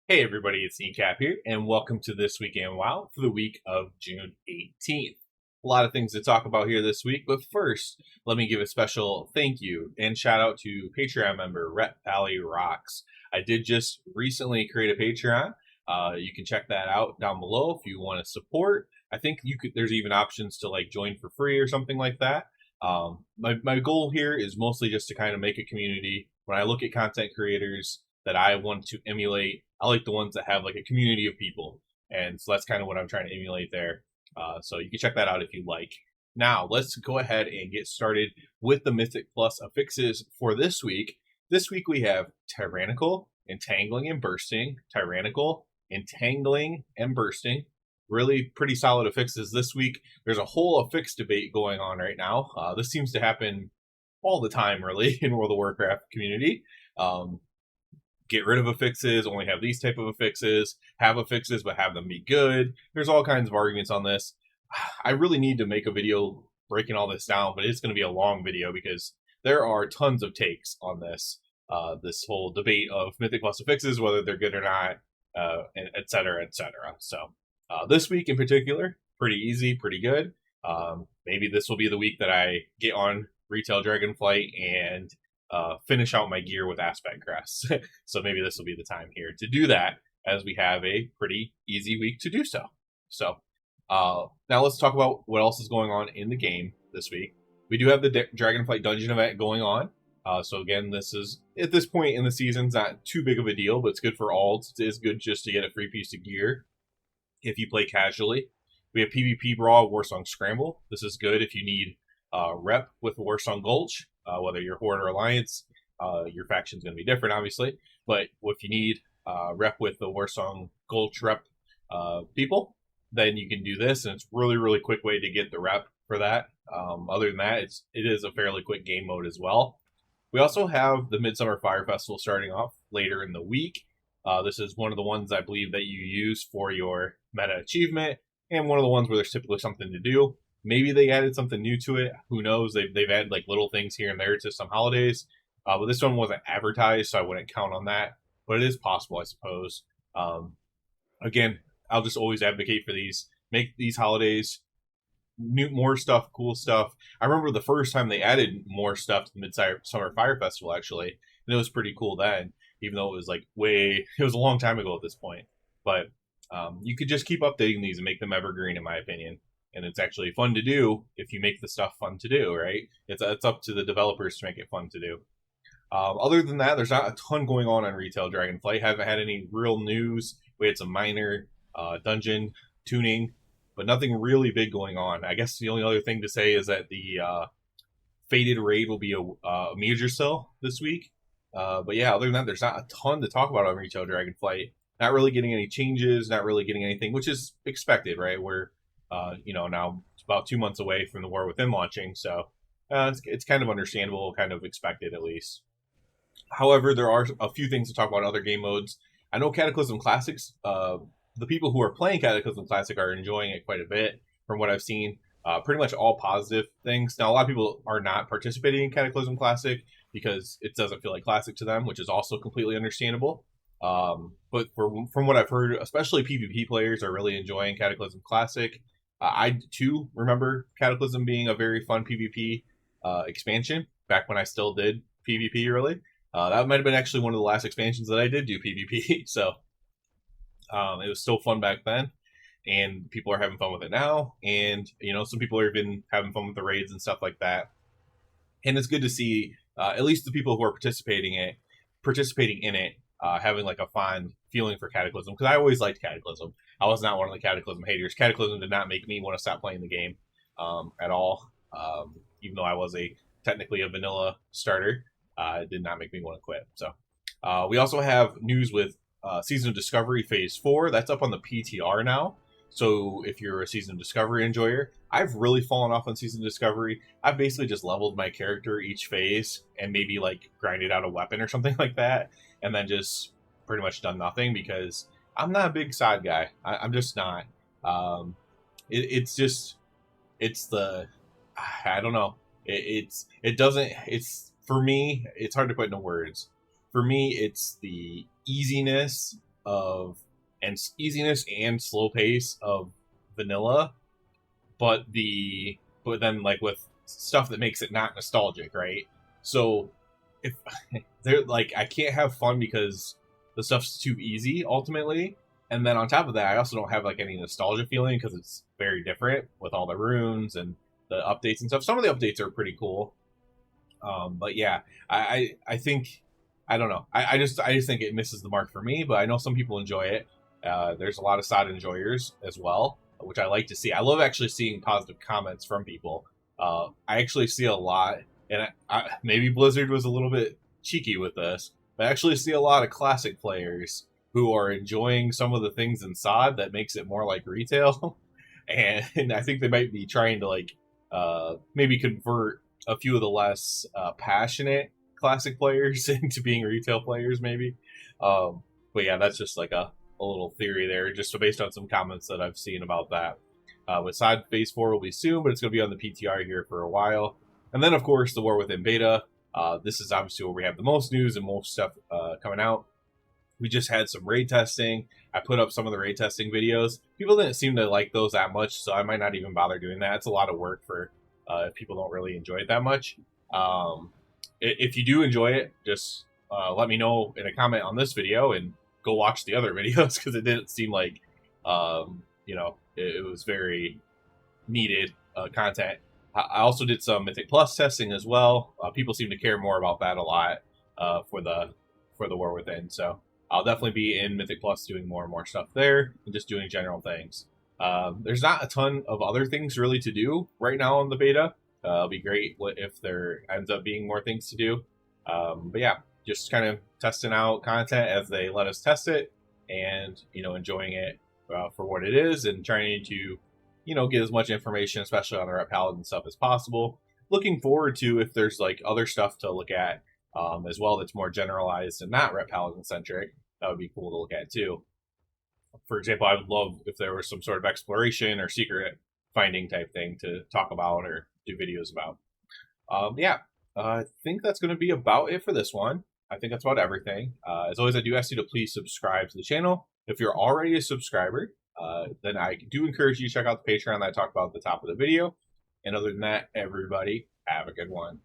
Hey everybody, it's Cap here, and welcome to This Week in WoW for the week of June 18th. A lot of things to talk about here this week, but first, let me give a special thank you and shout out to Patreon member Rep Valley Rocks. I did just recently create a Patreon. You can check that out down below if you want to support. I think you could. There's even options to like join for free or something like that. My goal here is mostly just to kind of make a community. When I look at content creators that I want to emulate, I like the ones that have like a community of people, and so that's kind of what I'm trying to emulate there. So you can check that out if you like. Now let's go ahead and get started with the Mythic Plus affixes for this week. This week we have Tyrannical, Entangling and Bursting, Tyrannical, Entangling and Bursting. Really pretty solid affixes this week. There's a whole affix debate going on right now. This seems to happen all the time, really, in World of Warcraft community. Get rid of affixes, only have these type of affixes, have affixes but have them be good. There's all kinds of arguments on this. I really need to make a video breaking all this down, but it's going to be a long video because there are tons of takes on this. This whole debate of Mythic Plus affixes, whether they're good or not, et cetera, et cetera. So this week in particular, pretty easy, pretty good. Maybe this will be the week that I get on Retail Dragonflight and finish out my gear with Aspect Crest. So maybe this will be the time here to do that, as we have a pretty easy week to do so. So now let's talk about what else is going on in the game this week. We do have the Dragonflight Dungeon event going on. So again, this is, at this point in the season, it's not too big of a deal, but it's good for alts. It is good just to get a free piece of gear if you play casually. We have PvP Brawl, Warsong Scramble. This is good if you need rep with Warsong Gulch. Whether you're Horde or Alliance, your faction's going to be different, obviously. But if you need rep with the Warsong Gulch rep people, then you can do this, and it's really, really quick way to get the rep for that. Other than that, it is a fairly quick game mode as well. We also have the Midsummer Fire Festival starting off later in the week. This is one of the ones I believe that you use for your meta achievement, and one of the ones where there's typically something to do. Maybe they added something new to it. Who knows? They've added like little things here and there to some holidays. But this one wasn't advertised, so I wouldn't count on that. But it is possible, I suppose. Again, I'll just always advocate for these. Make these holidays more stuff, cool stuff. I remember the first time they added more stuff to the Midsummer Fire Festival, actually. And it was pretty cool then, even though it was like it was a long time ago at this point. But you could just keep updating these and make them evergreen, in my opinion. And it's actually fun to do if you make the stuff fun to do, right? It's up to the developers to make it fun to do. Other than that, there's not a ton going on Retail Dragonflight. Haven't had any real news. We had some minor dungeon tuning, but nothing really big going on. I guess the only other thing to say is that the Fated Raid will be a major sell this week. But yeah, other than that, there's not a ton to talk about on Retail Dragonflight. Not really getting any changes, not really getting anything, which is expected, right? We're now it's about 2 months away from the War Within launching, so it's kind of understandable, kind of expected at least. However, there are a few things to talk about in other game modes. I know Cataclysm Classics, the people who are playing Cataclysm Classic are enjoying it quite a bit from what I've seen. Pretty much all positive things. Now, a lot of people are not participating in Cataclysm Classic because it doesn't feel like Classic to them, which is also completely understandable. But from what I've heard, especially PvP players are really enjoying Cataclysm Classic. I too remember Cataclysm being a very fun PvP expansion back when I still did PvP early. That might have been actually one of the last expansions that I did do PvP. So it was still fun back then, and people are having fun with it now. And some people are even having fun with the raids and stuff like that. And it's good to see at least the people who are participating in it having like a fond feeling for Cataclysm, because I always liked Cataclysm. I was not one of the Cataclysm haters. Cataclysm did not make me want to stop playing the game at all. Even though I was technically a vanilla starter, it did not make me want to quit. So we also have news with Season of Discovery Phase 4. That's up on the PTR now. So if you're a Season of Discovery enjoyer, I've really fallen off on Season of Discovery. I've basically just leveled my character each phase and maybe like grinded out a weapon or something like that, and then just pretty much done nothing because I'm not a big side guy. I'm just not. It's the, I don't know. It doesn't, for me, it's hard to put into words. For me, it's the easiness of and easiness and slow pace of vanilla, but then like with stuff that makes it not nostalgic, right? So if they're like, I can't have fun because the stuff's too easy ultimately, and then on top of that, I also don't have like any nostalgia feeling because it's very different with all the runes and the updates and stuff. Some of the updates are pretty cool, but yeah, I think I don't know. I just think it misses the mark for me, but I know some people enjoy it. There's a lot of SoD enjoyers as well, which I like to see. I love actually seeing positive comments from people. I actually see a lot, and maybe Blizzard was a little bit cheeky with this, but I actually see a lot of classic players who are enjoying some of the things in SoD that makes it more like retail, and I think they might be trying to like maybe convert a few of the less passionate classic players into being retail players, maybe. But yeah, that's just like a little theory there, just so based on some comments that I've seen about that. With SoD Phase 4 will be soon, but it's going to be on the PTR here for a while. And then, of course, the War Within Beta. This is obviously where we have the most news and most stuff coming out. We just had some raid testing. I put up some of the raid testing videos. People didn't seem to like those that much, so I might not even bother doing that. It's a lot of work for if people don't really enjoy it that much. If you do enjoy it, just let me know in a comment on this video and go watch the other videos, because it didn't seem like it was very needed content. I also did some Mythic Plus testing as well. People seem to care more about that a lot for the War Within, so I'll definitely be in Mythic Plus doing more and more stuff there and just doing general things. There's not a ton of other things really to do right now in the beta. It'll be great if there ends up being more things to do. But yeah, just kind of testing out content as they let us test it, and enjoying it for what it is, and trying to get as much information, especially on the Ret Paladin stuff, as possible. Looking forward to if there's like other stuff to look at as well that's more generalized and not Ret Paladin centric. That would be cool to look at too. For example, I would love if there was some sort of exploration or secret finding type thing to talk about or do videos about. Yeah, I think that's going to be about it for this one. I think that's about everything. As always, I do ask you to please subscribe to the channel. If you're already a subscriber, then I do encourage you to check out the Patreon that I talked about at the top of the video. And other than that, everybody, have a good one.